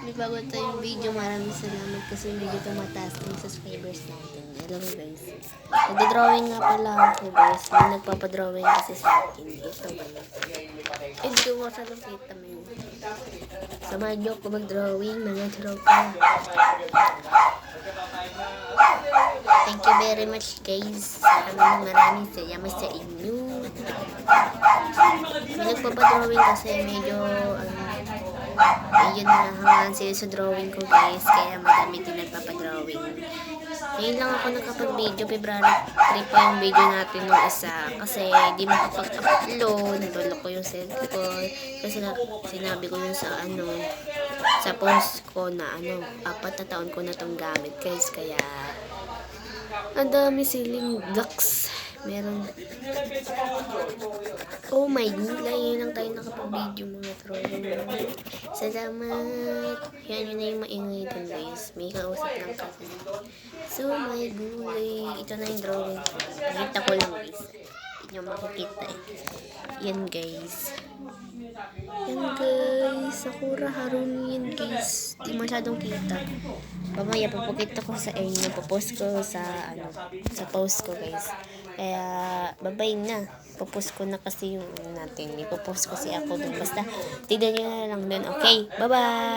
may bago tayong video. Maraming salamat kasi medyo tumataas na yung subscribers natin. Hello guys. Nagdodrawing nga pala ako guys. May nagpapadrawing kasi sa akin. Ito ba yun? Ito mo sa lupita mo yun. Samahan niyo ako mag-drawing. Mga tropa. Thank you very much guys. Maraming salamat sa inyo. May nagpapadrawing kasi medyo nahangaan sila sa drawing ko guys, kaya madami din nagpapadrawing. Ngayon lang ako nakapag-video, February 3 pa yung video natin nung isa kasi di makapag-upload, natulog ko yung cellphone kasi sinabi ko yun sa post ko na 4 na taon ko na tong gamit guys, kaya ang dami siling blocks. Meron. Oh my god, yun lang tayo nakapag-video mga trolling. Salamat. Yan, yun na yung maingay dun guys. May kausap lang kasi. So my gulay. Ito na yung drawing ko. Pakita ko lang guys. Hindi nyo makikita eh. Yan guys. Yan guys. Sakura Harumi yan guys. Di masyadong kita. Mamaya papakita ko sa inyo. Papost ko sa post ko guys. Kaya babay na. Papost ko na kasi yung natin. Ipopost kasi ako dun. Basta tignan nyo na lang dun. Okay. Bye bye.